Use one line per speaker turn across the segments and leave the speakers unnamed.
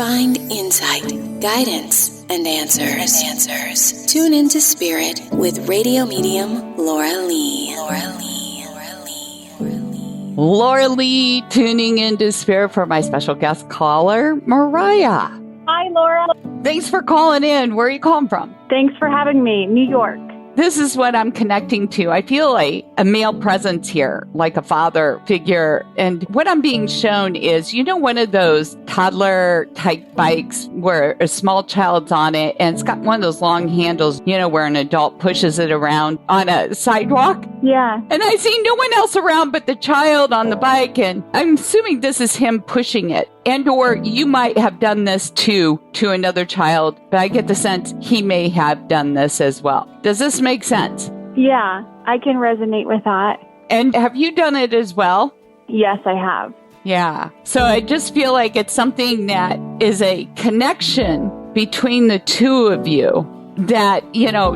Find insight, guidance, and answers. Tune into Spirit with radio medium Laura Lee.
Laura Lee tuning into Spirit for my special guest caller, Mariah.
Hi, Laura.
Thanks for calling in. Where are you calling from?
Thanks for having me. New York.
This is what I'm connecting to. I feel like a male presence here, like a father figure. And what I'm being shown is, one of those toddler type bikes where a small child's on it and it's got one of those long handles, where an adult pushes it around on a sidewalk.
Yeah.
And I see no one else around but the child on the bike. And I'm assuming this is him pushing it. And or you might have done this too to another child, but I get the sense he may have done this as well. Does this make sense?
Yeah, I can resonate with that.
And have you done it as well?
Yes, I have.
Yeah. So I just feel like it's something that is a connection between the two of you that,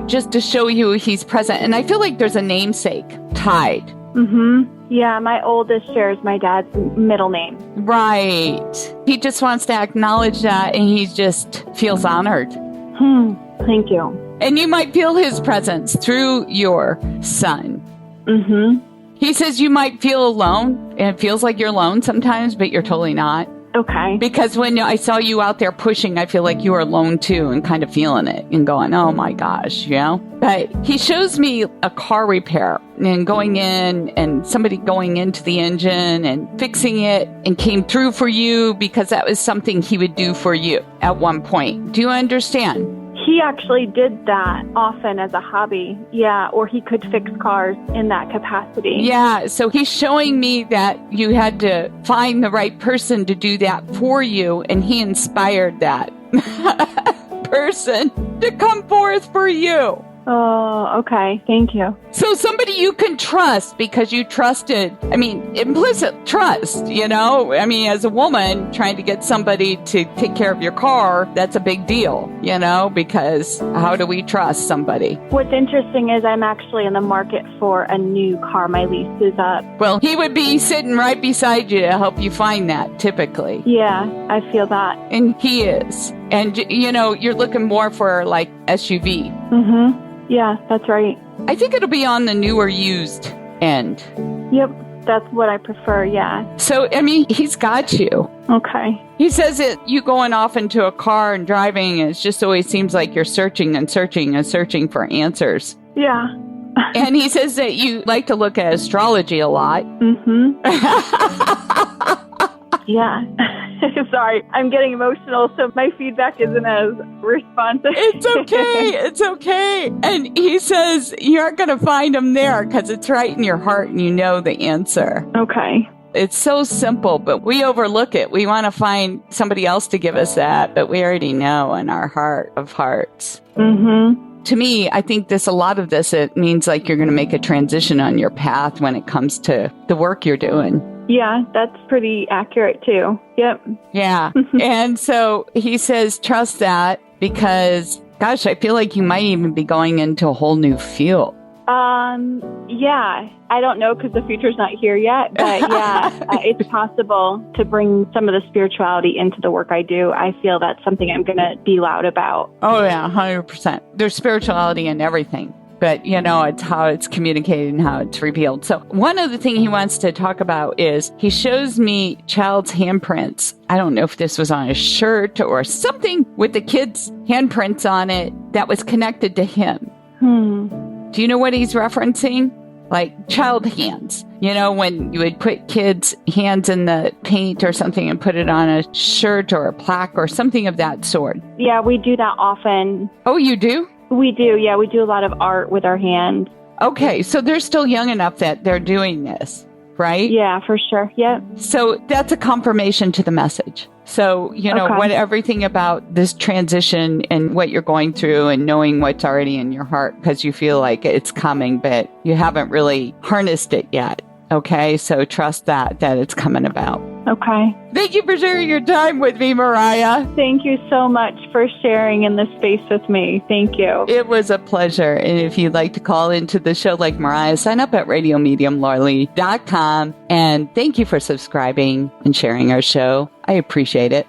just to show you he's present. And I feel like there's a namesake tied.
Mm-hmm. Yeah, my oldest shares my dad's middle name.
Right. He just wants to acknowledge that, and he just feels honored.
Thank you.
And you might feel his presence through your son.
Mm-hmm.
He says you might feel alone, and it feels like you're alone sometimes, but you're totally not.
Okay.
Because when I saw you out there pushing, I feel like you were alone too and kind of feeling it and going, oh my gosh, But he shows me a car repair and going in and somebody going into the engine and fixing it and came through for you because that was something he would do for you at one point. Do you understand?
He actually did that often as a hobby. Yeah, or he could fix cars in that capacity.
Yeah, so he's showing me that you had to find the right person to do that for you, and he inspired that person to come forth for you.
Oh, okay. Thank you.
So somebody you can trust because you trusted, implicit trust, as a woman trying to get somebody to take care of your car, that's a big deal, because how do we trust somebody?
What's interesting is I'm actually in the market for a new car. My lease is up.
Well, he would be sitting right beside you to help you find that, typically.
Yeah, I feel that.
And he is. And, you're looking more for like SUV.
Mm-hmm. Yeah, that's right.
I think it'll be on the newer used end.
Yep, that's what I prefer, yeah.
So, he's got you.
Okay.
He says that you going off into a car and driving, it just always seems like you're searching and searching and searching for answers.
Yeah.
And he says that you like to look at astrology a lot.
Mm-hmm. Yeah. Sorry, I'm getting emotional, so my feedback isn't as responsive.
It's okay. It's okay. And he says you're going to find him there because it's right in your heart and you know the answer.
Okay.
It's so simple, but we overlook it. We want to find somebody else to give us that, but we already know in our heart of hearts.
Mm-hmm.
To me, I think a lot of this, it means like you're going to make a transition on your path when it comes to the work you're doing.
Yeah, that's pretty accurate too. Yep.
Yeah. And so he says, trust that because, gosh, I feel like you might even be going into a whole new field.
Yeah, I don't know because the future's not here yet, but yeah, it's possible to bring some of the spirituality into the work I do. I feel that's something I'm going to be loud about.
Oh yeah, 100%. There's spirituality in everything. But, it's how it's communicated and how it's revealed. So one of the things he wants to talk about is he shows me child's handprints. I don't know if this was on a shirt or something with the kid's handprints on it that was connected to him. Do you know what he's referencing? Like child hands. When you would put kids' hands in the paint or something and put it on a shirt or a plaque or something of that sort.
Yeah, we do that often.
Oh, you do?
We do, yeah. We do a lot of art with our hands.
Okay, so they're still young enough that they're doing this, right?
Yeah, for sure. Yep.
So that's a confirmation to the message. So, what everything about this transition and what you're going through and knowing what's already in your heart because you feel like it's coming, but you haven't really harnessed it yet. Okay, so trust that it's coming about.
Okay.
Thank you for sharing your time with me, Mariah.
Thank you so much for sharing in this space with me. Thank you.
It was a pleasure. And if you'd like to call into the show like Mariah, sign up at radiomediumlauralee.com. And thank you for subscribing and sharing our show. I appreciate it.